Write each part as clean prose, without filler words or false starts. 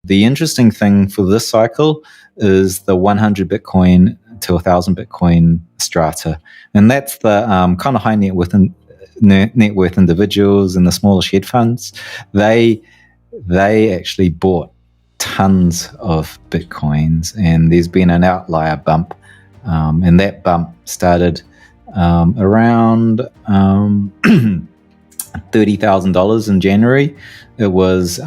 the interesting thing for this cycle is the 100 Bitcoin to 1,000 Bitcoin strata, and that's the kind of high net worth individuals and the smallish hedge funds. They actually bought tons of Bitcoins, and there's been an outlier bump, and that bump started around $30,000 in January. It was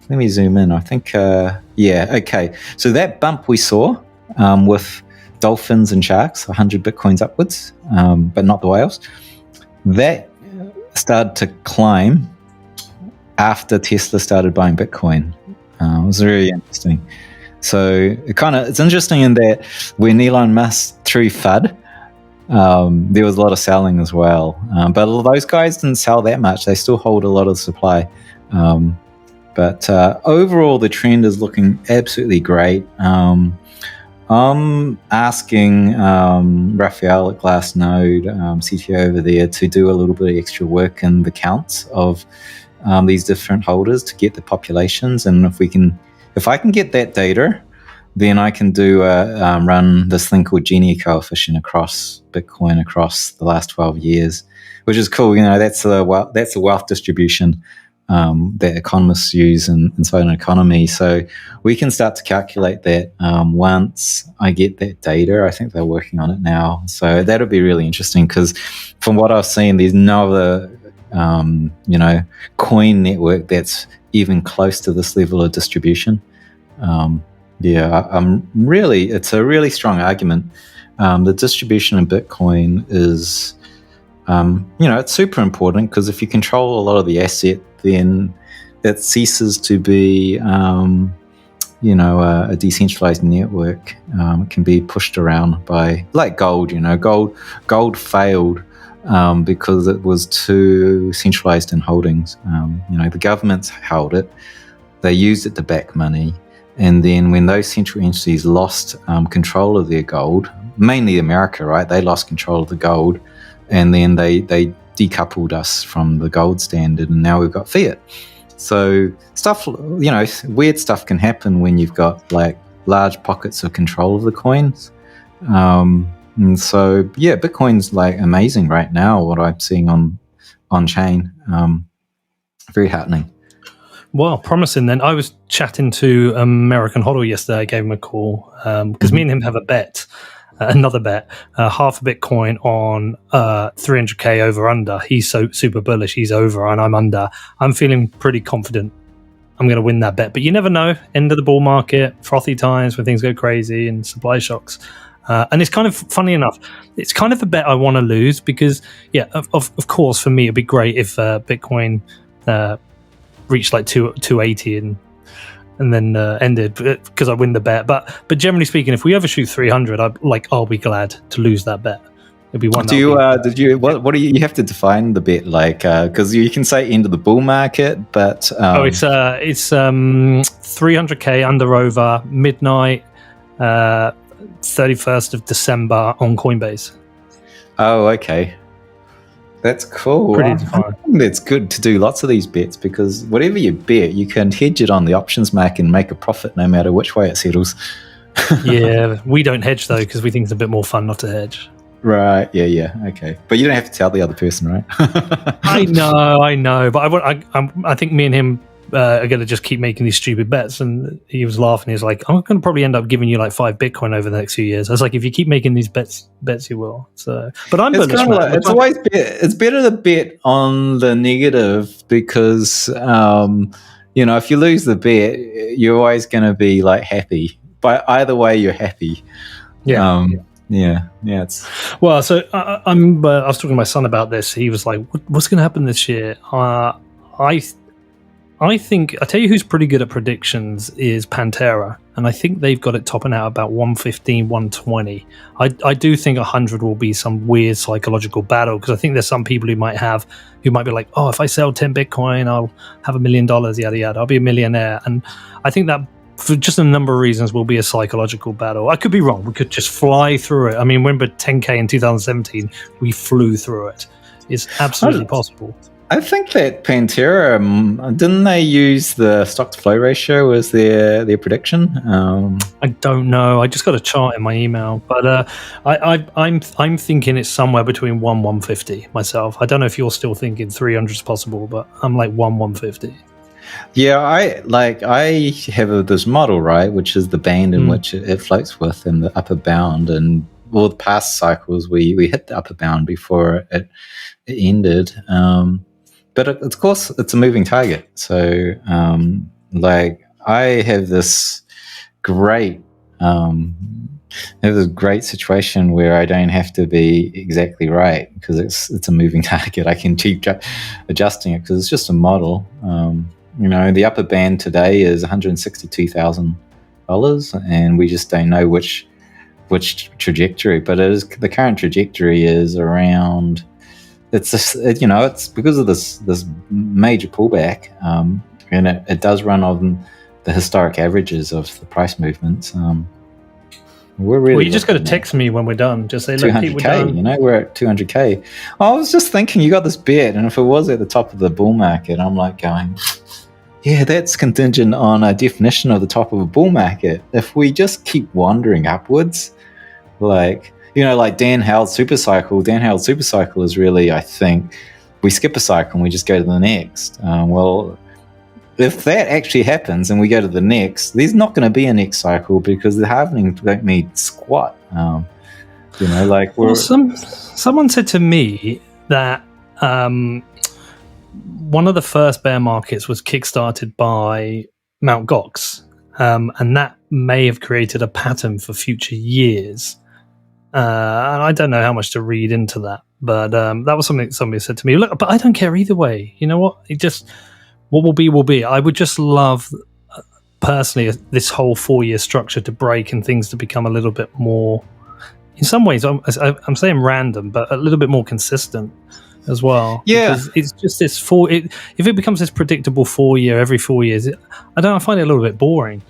let me zoom in. I think okay. So that bump we saw with dolphins and sharks, 100 Bitcoins upwards, but not the whales, that started to climb after Tesla started buying Bitcoin. It was very interesting. So it's interesting in that when Elon Musk threw FUD, there was a lot of selling as well. But those guys didn't sell that much. They still hold a lot of supply. But overall, the trend is looking absolutely great. I'm asking Raoul at Glassnode, CTO over there, to do a little bit of extra work in the counts of these different holders to get the populations. And if I can get that data, then I can do run this thing called Gini coefficient across Bitcoin across the last 12 years, which is cool. That's a wealth distribution that economists use inside an economy. So we can start to calculate that once I get that data. I think they're working on it now. So that'll be really interesting, because from what I've seen, there's no other coin network that's even close to this level of distribution. It's a really strong argument. The distribution in Bitcoin is, it's super important, because if you control a lot of the asset, then it ceases to be, a decentralized network. It can be pushed around by, like gold. Gold failed because it was too centralized in holdings. The governments held it, they used it to back money. And then when those central entities lost control of their gold, mainly America, right? They lost control of the gold, and then they decoupled us from the gold standard, and now we've got fiat. So stuff, weird stuff can happen when you've got like large pockets of control of the coins. And so, Bitcoin's like amazing right now, what I'm seeing on chain. Very heartening. Well, promising then. I was chatting to American Hodl yesterday. I gave him a call because me and him have a bet, another bet, half a Bitcoin on 300K over under. He's so super bullish. He's over and I'm under. I'm feeling pretty confident I'm going to win that bet. But you never know. End of the bull market, frothy times when things go crazy and supply shocks. And it's kind of, funny enough, it's kind of a bet I want to lose because, of course, for me, it'd be great if Bitcoin reached like 280 and then ended because I win the bet. But generally speaking, if we overshoot 300, I'll be glad to lose that bet. It'd be one. What do you have to define the bet like? Because you can say end of the bull market, but it's 300K under over midnight, 31st of December on Coinbase. Oh, okay. That's cool. I think it's good to do lots of these bets because whatever you bet, you can hedge it on the options market and make a profit no matter which way it settles. Yeah, we don't hedge though because we think it's a bit more fun not to hedge. Right. Yeah. Okay. But you don't have to tell the other person, right? I know. But I think me and him are going to just keep making these stupid bets. And he was laughing. He was like, I'm going to probably end up giving you like 5 Bitcoin over the next few years. I was like, if you keep making these bets you will. So, but I'm bullish. It's always it's better to bet on the negative because, if you lose the bet, you're always going to be like happy. But either way, you're happy. Yeah. Well, so I was talking to my son about this. He was like, "What's going to happen this year?" I think I tell you who's pretty good at predictions is Pantera, and I think they've got it topping out about 115, 120. I do think 100 will be some weird psychological battle because I think there's some people who might be like, "Oh, if I sell 10 Bitcoin, I'll have $1 million, yada yada. I'll be a millionaire." And I think that, for just a number of reasons, will be a psychological battle. I could be wrong. We could just fly through it. I mean, remember 10K in 2017? We flew through it. It's absolutely possible. I think that Pantera, didn't they use the stock to flow ratio as their prediction? I don't know. I just got a chart in my email, but I'm thinking it's somewhere between 150 myself. I don't know if you're still thinking 300 is possible, but I'm like 150. Yeah, I have this model, right, which is the band in which it floats with, and the upper bound. And all the past cycles, we hit the upper bound before it ended. But of course, it's a moving target. So, I have this great situation where I don't have to be exactly right because it's a moving target. I can keep adjusting it because it's just a model. The upper band today is $162,000, and we just don't know which trajectory. But the current trajectory is around. It's because of this major pullback, and it does run on the historic averages of the price movements. We're really. Well, you just got to text me when we're done. Just say, "Look, Pete, we're done." We're at 200K. I was just thinking, you got this bet, and if it was at the top of the bull market, I'm like going, yeah, that's contingent on a definition of the top of a bull market. If we just keep wandering upwards, like Dan Howell's super cycle. Dan Howell's super cycle is really, I think, we skip a cycle and we just go to the next. Well, if that actually happens and we go to the next, there's not going to be a next cycle because the halvening don't mean squat. Someone said to me that one of the first bear markets was kickstarted by Mt. Gox, and that may have created a pattern for future years. And I don't know how much to read into that, but that was something somebody said to me. Look, but I don't care either way. You know what? What will be will be. I would just love, personally, this whole 4-year structure to break and things to become a little bit more, in some ways, I'm saying random, but a little bit more consistent as well. Yeah. Because it's just this if it becomes this predictable 4 year every 4 years, I find it a little bit boring.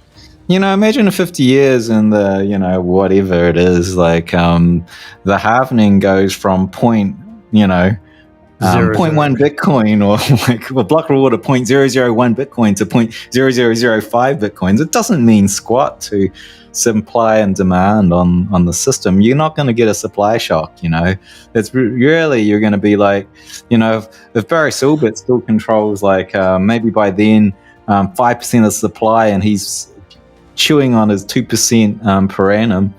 Imagine 50 years and the, whatever it is, like the halvening goes from 0.1 Bitcoin, or like a block reward of 0.001 Bitcoin to 0.0005 Bitcoins. It doesn't mean squat to supply and demand on the system. You're not going to get a supply shock, It's really, you're going to be like, if Barry Silbert still controls like maybe by then 5% of the supply and he's chewing on his 2% per annum,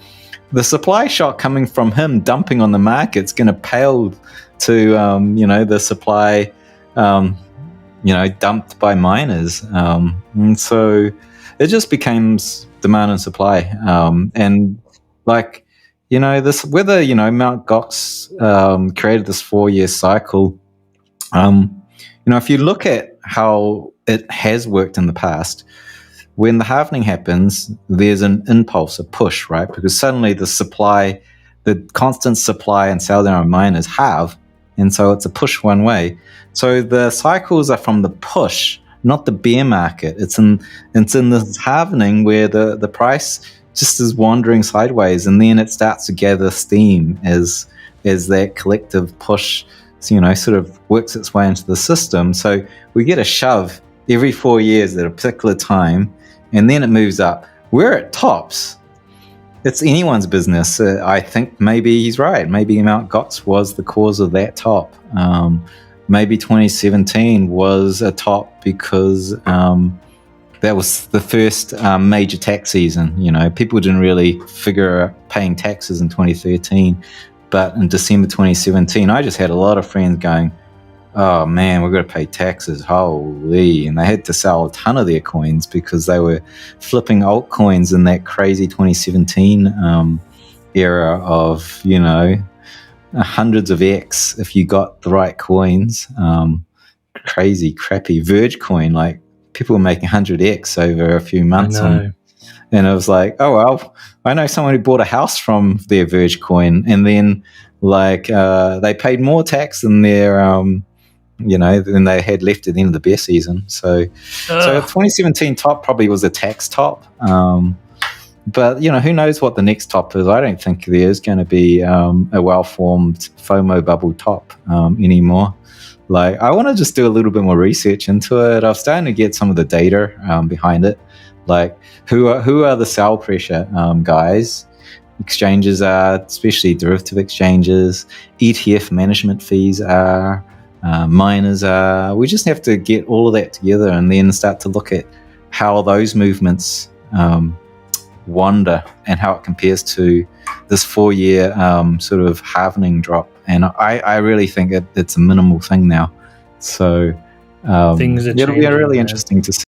the supply shock coming from him dumping on the market's going to pale to the supply dumped by miners, and so it just becomes demand and supply, and like this whether Mt. Gox created this 4-year cycle. If you look at how it has worked in the past, when the halvening happens, there's an impulse, a push, right? Because suddenly the constant supply and sell down of miners halve, and so it's a push one way. So the cycles are from the push, not the bear market. It's in this halvening where the price just is wandering sideways, and then it starts to gather steam as that collective push, sort of works its way into the system. So we get a shove every 4 years at a particular time, and then it moves up. Where it tops, it's anyone's business. I think maybe he's right. Maybe Mt. Gox was the cause of that top. Maybe 2017 was a top because that was the first major tax season. People didn't really figure out paying taxes in 2013. But in December 2017, I just had a lot of friends going, oh man, we've got to pay taxes, holy. And they had to sell a ton of their coins because they were flipping altcoins in that crazy 2017 era of, hundreds of X if you got the right coins. Crazy, crappy Verge coin, like people were making 100X over a few months. And I was like, oh, well, I know someone who bought a house from their Verge coin, and then they paid more tax than their than they had left at the end of the bear season. So 2017 top probably was a tax top. But, who knows what the next top is. I don't think there's going to be a well-formed FOMO bubble top anymore. Like, I want to just do a little bit more research into it. I'm starting to get some of the data behind it. Like, who are the sell pressure guys? Exchanges are, especially derivative exchanges. ETF management fees are. Miners are. We just have to get all of that together and then start to look at how those movements wander and how it compares to this 4-year sort of halvening drop. And I really think it's a minimal thing now. So Things are it'll be changing, really man. interesting to see.